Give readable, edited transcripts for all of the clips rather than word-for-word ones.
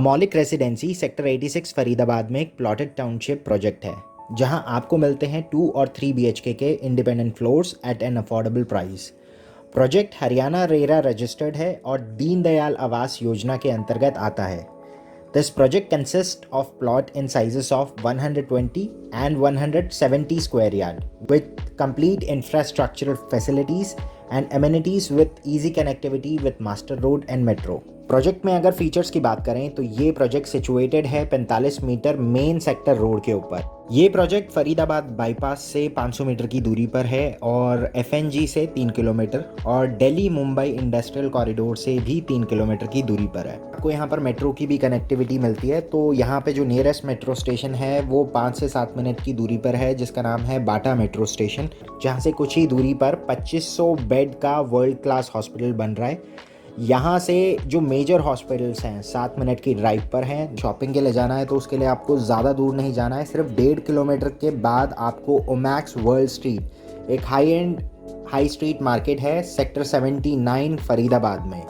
अमौलिक residency sector 86 Faridabad में एक plotted township project है जहां आपको मिलते हैं 2 और 3 BHK के independent floors at an affordable price. Project Haryana RERA registered है और दीनदयाल आवास योजना के अंतर्गत आता है। This project consist of plot in sizes of 120 and 170 square yard with complete infrastructural facilities and amenities with easy connectivity with master road and metro। Project में अगर features की बात करें तो ये प्रोजेक्ट सिचुएटेड है 45 मीटर मेन सेक्टर रोड के ऊपर। ये प्रोजेक्ट फरीदाबाद बाईपास से 500 मीटर की दूरी पर है और FNG से 3 किलोमीटर और दिल्ली मुंबई इंडस्ट्रियल कॉरिडोर से भी 3 किलोमीटर की दूरी पर है। आपको यहाँ पर मेट्रो की भी कनेक्टिविटी मिलती है, तो यहाँ पे जो नियरेस्ट मेट्रो स्टेशन है वो 5 से 7 मिनट की दूरी पर है, जिसका नाम है बाटा मेट्रो स्टेशन, जहाँ से कुछ ही दूरी पर 2500 बेड का वर्ल्ड क्लास हॉस्पिटल बन रहा है। यहाँ से जो मेजर हॉस्पिटल्स हैं 7 मिनट की ड्राइव पर हैं। शॉपिंग के लिए जाना है तो उसके लिए आपको ज़्यादा दूर नहीं जाना है, सिर्फ 1.5 किलोमीटर के बाद आपको ओमैक्स वर्ल्ड स्ट्रीट, एक high and high street market है सेक्टर 79 फरीदाबाद में।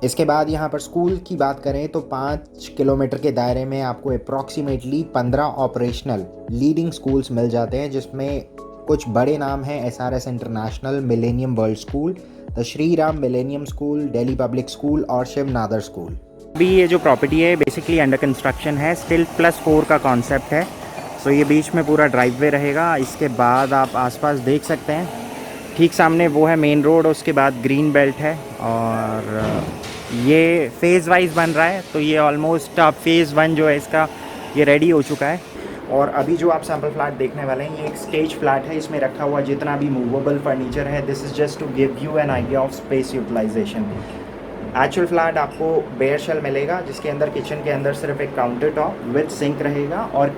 इसके बाद यहाँ पर स्कूल की बात करें तो 5 किलोमीटर के दायरे में आपको अप्रॉक्सीमेटली 15 ऑपरेशनल लीडिंग स्कूल्स मिल जाते हैं, जिसमें कुछ बड़े नाम हैं SRS international, millennium world school, the Shri Ram millennium school, Delhi public school और शिव नादर स्कूल। अभी ये जो प्रॉपर्टी है बेसिकली अंडर कंस्ट्रक्शन है, स्टिल +4 का कॉन्सेप्ट है। सो ये बीच में पूरा ड्राइववे रहेगा। इसके बाद आप आसपास देख सकते हैं, ठीक सामने वो है मेन रोड, उसके बाद ग्रीन बेल्ट है और ये फेज़ वाइज बन रहा है। तो ये ऑलमोस्ट अब फेज़ 1 जो है इसका ये रेडी हो चुका है। और अभी जो आप सैम्पल फ्लैट देखने वाले हैं ये एक स्टेज फ्लैट है। इसमें रखा हुआ जितना भी मूवेबल फर्नीचर है, this is just to give you an idea of space utilisation. Actual flat आपको बेयर शेल मिलेगा, जिसके अंदर किचन के अंदर सिर्फ एक काउंटर टॉप विद सिंक रहेगा और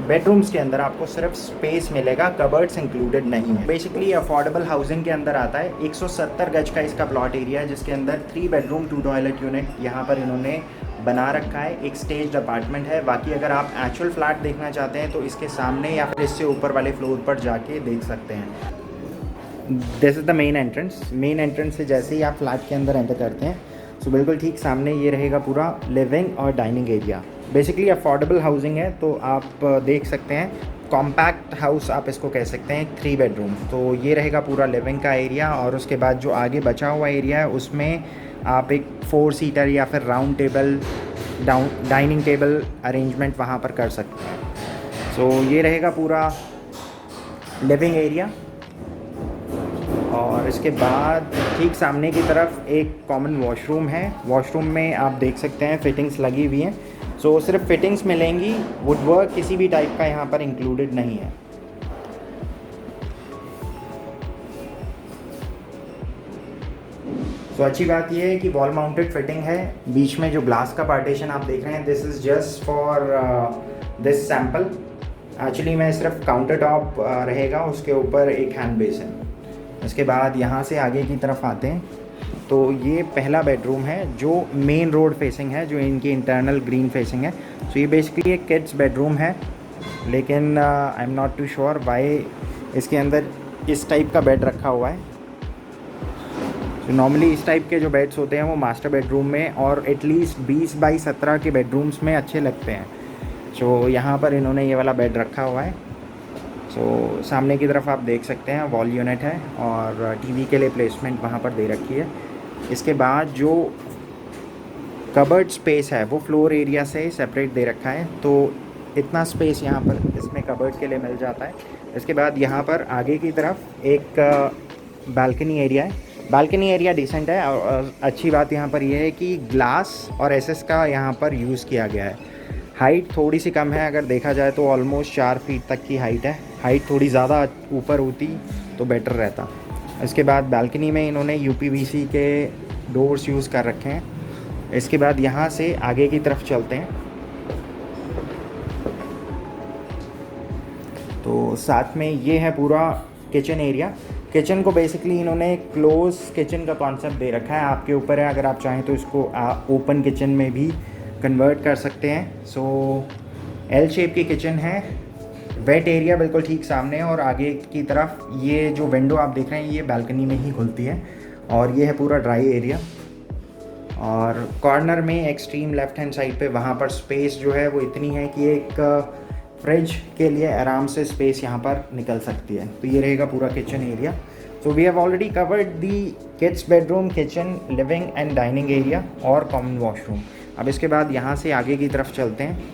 बेडरूम्स के अंदर आपको सिर्फ स्पेस मिलेगा, कबर्ड्स इंक्लूडेड नहीं है। बेसिकली अफोर्डेबल हाउसिंग के अंदर आता है। 170 गज का इसका प्लॉट एरिया है, जिसके अंदर 3 बेडरूम 2 टॉयलेट यूनिट यहाँ पर इन्होंने बना रखा है। एक स्टेज्ड अपार्टमेंट है। बाकी अगर आप एक्चुअल फ्लैट देखना चाहते हैं तो इसके सामने या फिर इससे ऊपर वाले फ्लोर पर जाके देख सकते हैं। This is the main entrance. Main entrance से जैसे ही आप फ्लैट के अंदर एंटर करते हैं तो बिल्कुल ठीक सामने ये रहेगा पूरा लिविंग और dining area. Basically affordable housing है, तो आप देख सकते हैं कॉम्पैक्ट हाउस आप इसको कह सकते हैं, 3 बेडरूम। तो ये रहेगा पूरा लिविंग का एरिया और उसके बाद जो आगे बचा हुआ एरिया है उसमें आप एक 4 सीटर या फिर round table dining table arrangement वहाँ पर कर सकते हैं। सो ये रहेगा पूरा लिविंग एरिया और इसके बाद ठीक सामने की तरफ एक कॉमन वॉशरूम है। वॉशरूम में आप देख सकते हैं फिटिंग्स लगी हुई हैं। सो सिर्फ फिटिंग्स मिलेंगी, वुडवर्क किसी भी टाइप का यहाँ पर इंक्लूडेड नहीं है। तो अच्छी बात यह है कि वॉल माउंटेड फिटिंग है। बीच में जो ग्लास का पार्टीशन आप देख रहे हैं, this is just for this sample. Actually में सिर्फ काउंटर टॉप रहेगा, उसके ऊपर एक हैंड बेसिन। इसके बाद यहाँ से आगे की तरफ आते हैं तो ये पहला बेडरूम है जो मेन रोड फेसिंग है, जो इनकी इंटरनल ग्रीन फेसिंग है। तो ये बेसिकली एक किड्स बेडरूम है, लेकिन I am not too sure why इसके अंदर इस टाइप का बेड रखा हुआ है। तो नॉर्मली इस टाइप के जो बेड्स होते हैं वो मास्टर बेडरूम में और एटलीस्ट 20 बाई 17 के बेडरूम्स में अच्छे लगते हैं। तो यहाँ पर इन्होंने ये वाला बेड रखा हुआ है। तो सामने की तरफ आप देख सकते हैं वॉल यूनिट है और टीवी के लिए प्लेसमेंट वहाँ पर दे रखी है। इसके बाद जो कबर्ड स्पेस है वो फ्लोर एरिया से सेपरेट दे रखा है, तो इतना स्पेस यहाँ पर इसमें कबर्ड के लिए मिल जाता है। इसके बाद यहाँ पर आगे की तरफ एक बालकनी एरिया है। बालकनी एरिया डिसेंट है और अच्छी बात यहाँ पर यह है कि ग्लास और एसएस का यहाँ पर यूज़ किया गया है। हाइट थोड़ी सी कम है, अगर देखा जाए तो ऑलमोस्ट 4 फीट तक की हाइट है। हाइट थोड़ी ज़्यादा ऊपर होती तो बेटर रहता। इसके बाद बालकनी में इन्होंने UPVC के डोर्स यूज़ कर रखे हैं। इसके बाद यहाँ से आगे की तरफ चलते हैं तो साथ में ये है पूरा किचन एरिया। किचन को बेसिकली इन्होंने क्लोज किचन का कॉन्सेप्ट दे रखा है। आपके ऊपर है, अगर आप चाहें तो इसको ओपन किचन में भी कन्वर्ट कर सकते हैं। सो L शेप की किचन है। वेट एरिया बिल्कुल ठीक सामने है और आगे की तरफ ये जो विंडो आप देख रहे हैं ये बालकनी में ही खुलती है और ये है पूरा ड्राई एरिया। और कॉर्नर में एक्सट्रीम लेफ्ट हैंड साइड पे वहाँ पर स्पेस जो है वो इतनी है कि एक फ्रिज के लिए आराम से स्पेस यहाँ पर निकल सकती है। तो ये रहेगा पूरा kitchen area. So we have already covered the kids bedroom, kitchen, living and dining area और कॉमन वॉशरूम। अब इसके बाद यहाँ से आगे की तरफ चलते हैं।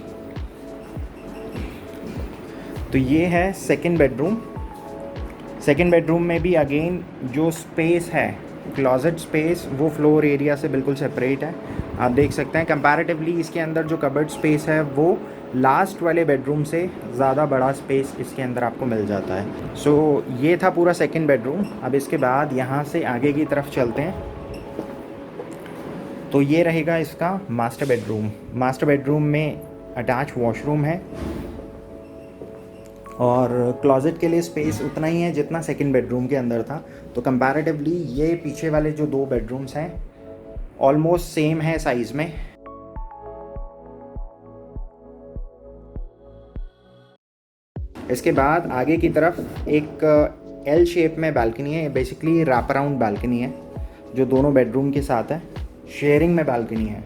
तो ये है सेकंड बेडरूम। सेकंड बेडरूम में भी अगेन जो स्पेस है, क्लोजेट स्पेस, वो फ्लोर एरिया से बिल्कुल सेपरेट है। आप देख सकते हैं कंपैरेटिवली इसके अंदर जो कबर्ड स्पेस है वो लास्ट वाले बेडरूम से ज़्यादा बड़ा स्पेस इसके अंदर आपको मिल जाता है। सो ये था पूरा सेकंड बेडरूम। अब इसके बाद यहाँ से आगे की तरफ चलते हैं। तो ये रहेगा इसका मास्टर बेडरूम। मास्टर बेडरूम में अटैच वॉशरूम है और क्लोजेट के लिए स्पेस उतना ही है जितना सेकंड बेडरूम के अंदर था। तो कंपैरेटिवली ये पीछे वाले जो दो बेडरूम्स हैं ऑलमोस्ट सेम है साइज़ में। इसके बाद आगे की तरफ एक एल शेप में बालकनी है। बेसिकली रैप अराउंड बालकनी है जो दोनों बेडरूम के साथ है, शेयरिंग में बालकनी है।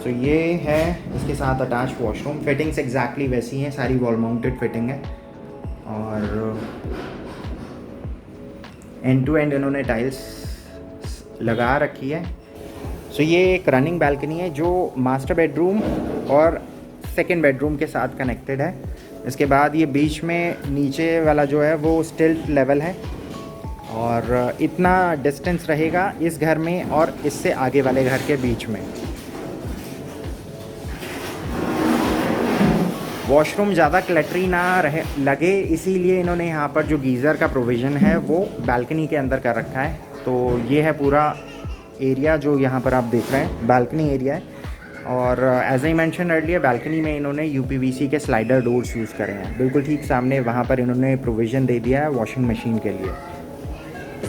सो ये है इसके साथ अटैच वॉशरूम। फिटिंग्स एग्जैक्टली वैसी हैं, सारी वॉल माउंटेड फिटिंग है और एंड टू एंड इन्होंने टाइल्स लगा रखी है। सो ये एक रनिंग बालकनी है जो मास्टर बेडरूम और सेकंड बेडरूम के साथ कनेक्टेड है। इसके बाद ये बीच में नीचे वाला जो है वो स्टिल्ट लेवल है और इतना डिस्टेंस रहेगा इस घर में और इससे आगे वाले घर के बीच में। वॉशरूम ज़्यादा क्लटरी ना रहे लगे इसीलिए इन्होंने यहाँ पर जो गीज़र का प्रोविज़न है वो बालकनी के अंदर कर रखा है। तो ये है पूरा एरिया जो यहाँ पर आप देख रहे हैं, बालकनी एरिया है। और as I mention earlier, balcony में इन्होंने यूपीवीसी के स्लाइडर डोर्स यूज़ करे हैं। बिल्कुल ठीक सामने वहाँ पर इन्होंने प्रोविज़न दे दिया है वॉशिंग मशीन के लिए।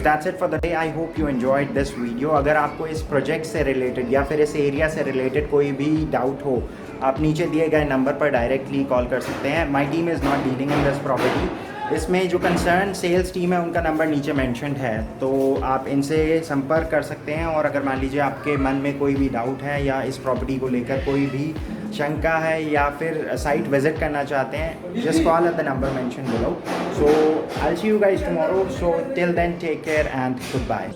That's it for the day. I hope you enjoyed this video. अगर आपको इस प्रोजेक्ट से रिलेटेड या फिर इस एरिया से रिलेटेड कोई भी डाउट हो, आप नीचे दिए गए नंबर पर डायरेक्टली कॉल कर सकते हैं। My team is not dealing in this property. इसमें जो कंसर्न सेल्स टीम है उनका नंबर नीचे मेंशन्ड है, तो आप इनसे संपर्क कर सकते हैं। और अगर मान लीजिए आपके मन में कोई भी डाउट है या इस प्रॉपर्टी को लेकर कोई भी शंका है या फिर साइट विजिट करना चाहते हैं, just call at the number mention below. So I will see you guys tomorrow. So till then take care and good bye.